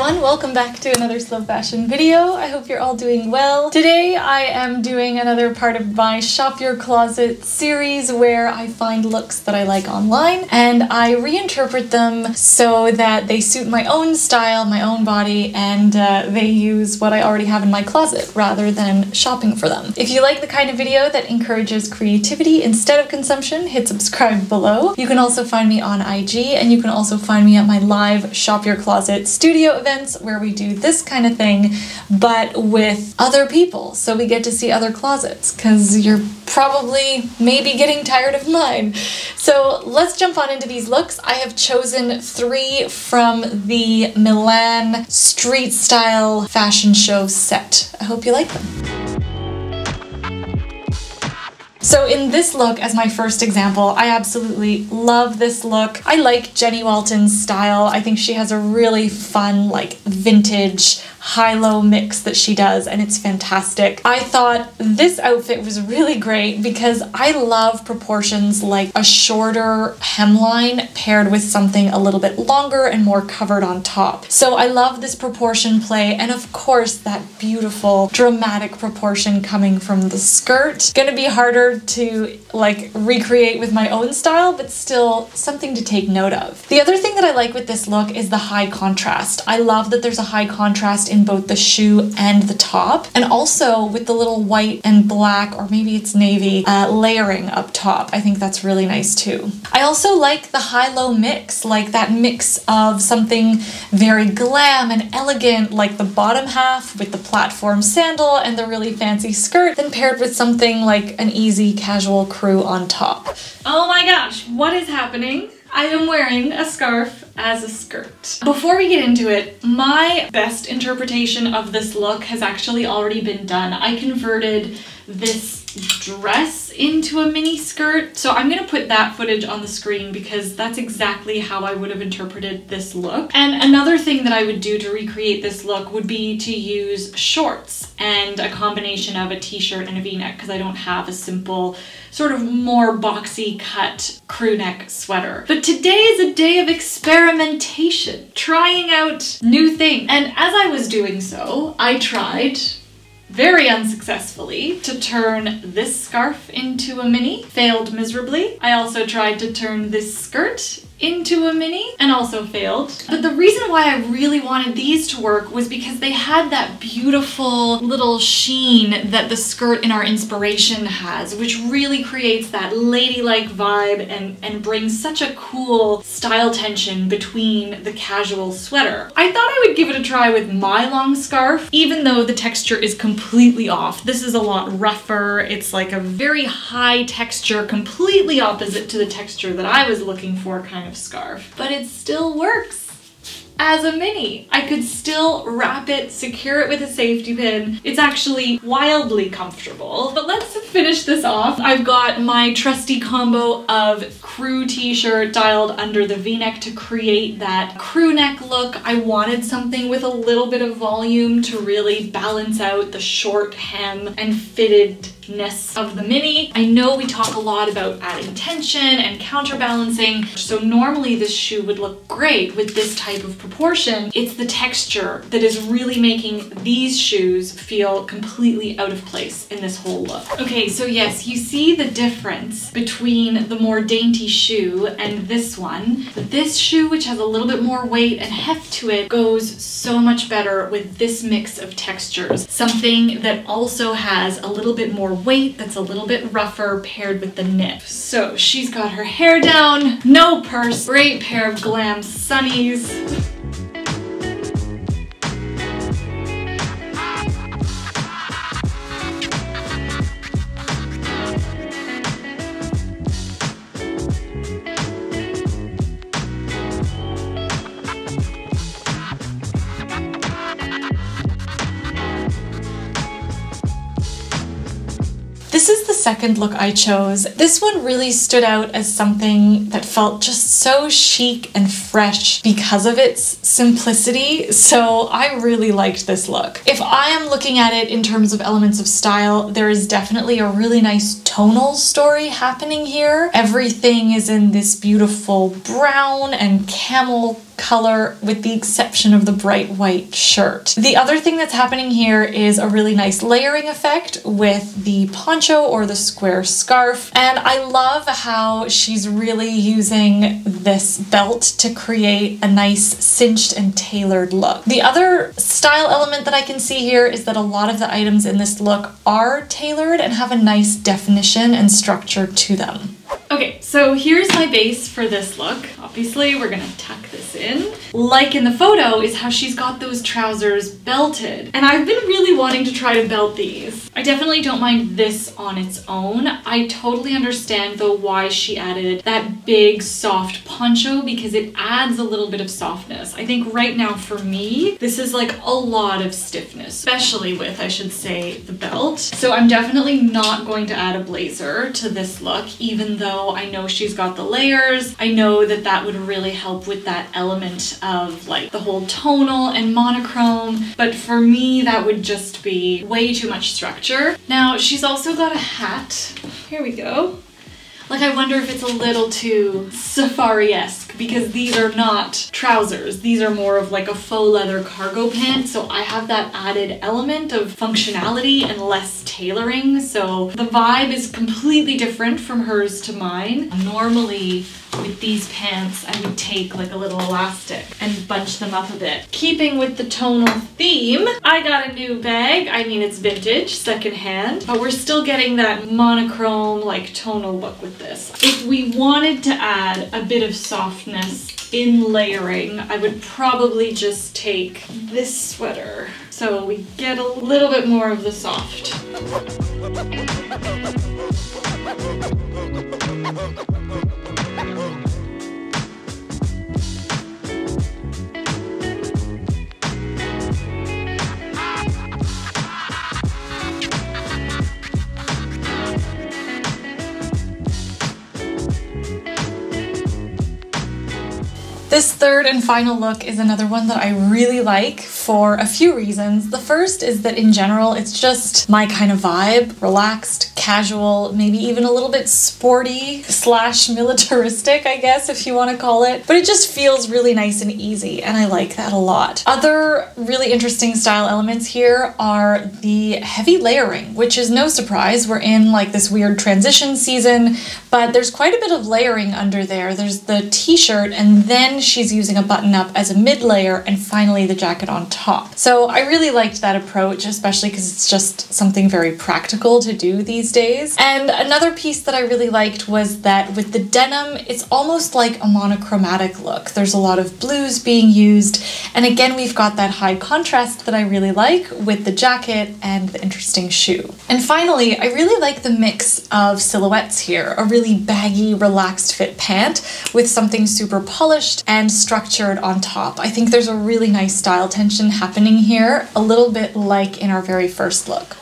everyone, welcome back to another slow fashion video. I hope you're all doing well. Today I am doing another part of my Shop Your Closet series where I find looks that I like online and I reinterpret them so that they suit my own style, my own body, and they use what I already have in my closet rather than shopping for them. If you like the kind of video that encourages creativity instead of consumption, hit subscribe below. You can also find me on IG, and you can also find me at my live Shop Your Closet studio events where we do this kind of thing but with other people, so we get to see other closets because you're probably maybe getting tired of mine. So let's jump on into these looks. I have chosen 3 from the Milan street style fashion show set. I hope you like them. So in this look, as my first example, I absolutely love this look. I like Jenny Walton's style. I think she has a really fun, like, vintage high-low mix that she does, and it's fantastic. I thought this outfit was really great because I love proportions like a shorter hemline paired with something a little bit longer and more covered on top. So I love this proportion play, and of course that beautiful dramatic proportion coming from the skirt. Gonna be harder to like recreate with my own style, but still something to take note of. The other thing that I like with this look is the high contrast. I love that there's a high contrast in both the shoe and the top, and also with the little white and black, or maybe it's navy, layering up top. I think that's really nice too. I also like the high-low mix, like that mix of something very glam and elegant, like the bottom half with the platform sandal and the really fancy skirt, then paired with something like an easy casual crew on top. Oh my gosh, what is happening? I am wearing a scarf as a skirt. Before we get into it, my best interpretation of this look has actually already been done. I converted this dress into a mini skirt, so I'm gonna put that footage on the screen because that's exactly how I would have interpreted this look. And another thing that I would do to recreate this look would be to use shorts and a combination of a t-shirt and a v-neck, because I don't have a simple sort of more boxy cut crew neck sweater. But today is a day of experimentation, trying out new things. And as I was doing so, I tried, very unsuccessfully, to turn this scarf into a mini. Failed miserably. I also tried to turn this skirt into a mini and also failed. But the reason why I really wanted these to work was because they had that beautiful little sheen that the skirt in our inspiration has, which really creates that ladylike vibe and brings such a cool style tension between the casual sweater. I thought I would give it a try with my long scarf, even though the texture is completely off. This is a lot rougher. It's like a very high texture, completely opposite to the texture that I was looking for kind of scarf. But it still works as a mini. I could still wrap it, secure it with a safety pin. It's actually wildly comfortable. But let's finish this off. I've got my trusty combo of crew t-shirt dialed under the v-neck to create that crew neck look. I wanted something with a little bit of volume to really balance out the short hem and fittedness of the mini. I know we talk a lot about adding tension and counterbalancing, so normally this shoe would look great with this type of proportion. It's the texture that is really making these shoes feel completely out of place in this whole look. Okay, so yes, you see the difference between the more dainty shoe and this one. This shoe, which has a little bit more weight and heft to it, goes so much better with this mix of textures. Something that also has a little bit more weight, that's a little bit rougher, paired with the knit. So she's got her hair down, no purse, great pair of glam sunnies. This is the second look I chose. This one really stood out as something that felt just so chic and fresh because of its simplicity, so I really liked this look. If I am looking at it in terms of elements of style, there is definitely a really nice tonal story happening here. Everything is in this beautiful brown and camel color with the exception of the bright white shirt. The other thing that's happening here is a really nice layering effect with the poncho or the square scarf, and I love how she's really using this belt to create a nice cinched and tailored look. The other style element that I can see here is that a lot of the items in this look are tailored and have a nice definition and structure to them. Okay, so here's my base for this look. Obviously, we're gonna tuck this in. Like in the photo is how she's got those trousers belted. And I've been really wanting to try to belt these. I definitely don't mind this on its own. I totally understand though why she added that big soft poncho because it adds a little bit of softness. I think right now for me, this is like a lot of stiffness, especially with, I should say, the belt. So I'm definitely not going to add a blazer to this look, even though I know she's got the layers. I know that that would really help with that element of like the whole tonal and monochrome, but for me that would just be way too much structure. Now she's also got a hat. Here we go. Like I wonder if it's a little too safari-esque because these are not trousers. These are more of like a faux leather cargo pant. So I have that added element of functionality and less tailoring. So the vibe is completely different from hers to mine. Normally with these pants, I would take like a little elastic and bunch them up a bit. Keeping with the tonal theme, I got a new bag. I mean, it's vintage, secondhand, but we're still getting that monochrome, like tonal look with this. If we wanted to add a bit of softness in layering, I would probably just take this sweater. So we get a little bit more of the soft. This third and final look is another one that I really like for a few reasons. The first is that in general, it's just my kind of vibe, relaxed, casual, maybe even a little bit sporty / militaristic, I guess, if you want to call it. But it just feels really nice and easy, and I like that a lot. Other really interesting style elements here are the heavy layering, which is no surprise. We're in like this weird transition season, but there's quite a bit of layering under there. There's the t-shirt, and then she's using a button-up as a mid-layer, and finally the jacket on top. So I really liked that approach, especially because it's just something very practical to do these days. And another piece that I really liked was that with the denim, it's almost like a monochromatic look. There's a lot of blues being used, and again we've got that high contrast that I really like with the jacket and the interesting shoe. And finally, I really like the mix of silhouettes here. A really baggy, relaxed fit pant with something super polished and structured on top. I think there's a really nice style tension happening here, a little bit like in our very first look.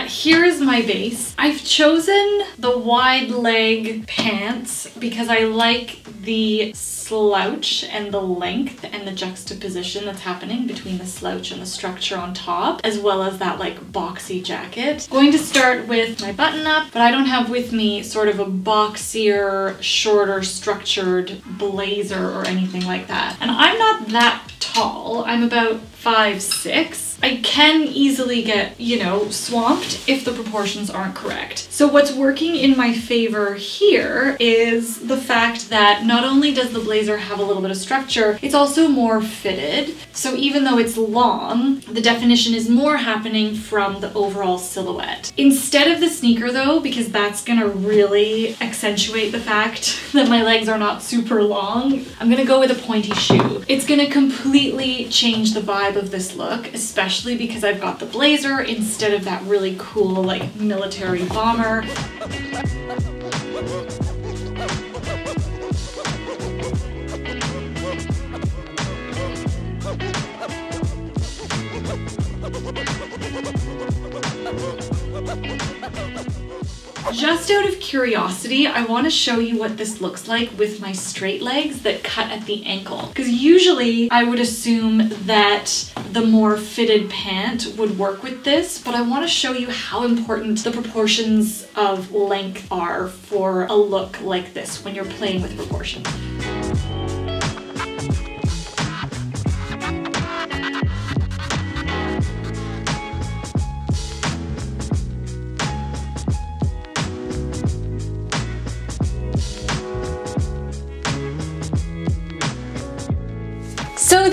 Here's my base. I've chosen the wide leg pants because I like the slouch and the length and the juxtaposition that's happening between the slouch and the structure on top, as well as that like boxy jacket. Going to start with my button up, but I don't have with me sort of a boxier, shorter, structured blazer or anything like that. And I'm not that tall. I'm about 5'6". I can easily get, you know, swamped if the proportions aren't correct. So what's working in my favor here is the fact that not only does the blazer have a little bit of structure, it's also more fitted. So even though it's long, the definition is more happening from the overall silhouette. Instead of the sneaker though, because that's gonna really accentuate the fact that my legs are not super long, I'm gonna go with a pointy shoe. It's gonna completely change the vibe of this look, especially because I've got the blazer instead of that really cool like military bomber. Just out of curiosity, I want to show you what this looks like with my straight legs that cut at the ankle. Because usually I would assume that the more fitted pant would work with this, but I want to show you how important the proportions of length are for a look like this when you're playing with proportions.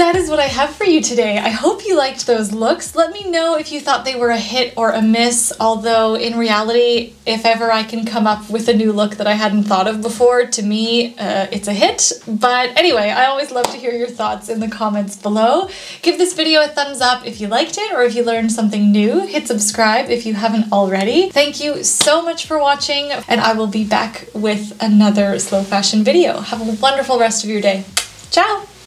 that is what I have for you today. I hope you liked those looks. Let me know if you thought they were a hit or a miss, although in reality, if ever I can come up with a new look that I hadn't thought of before, to me, it's a hit. But anyway, I always love to hear your thoughts in the comments below. Give this video a thumbs up if you liked it or if you learned something new. Hit subscribe if you haven't already. Thank you so much for watching, and I will be back with another slow fashion video. Have a wonderful rest of your day. Ciao!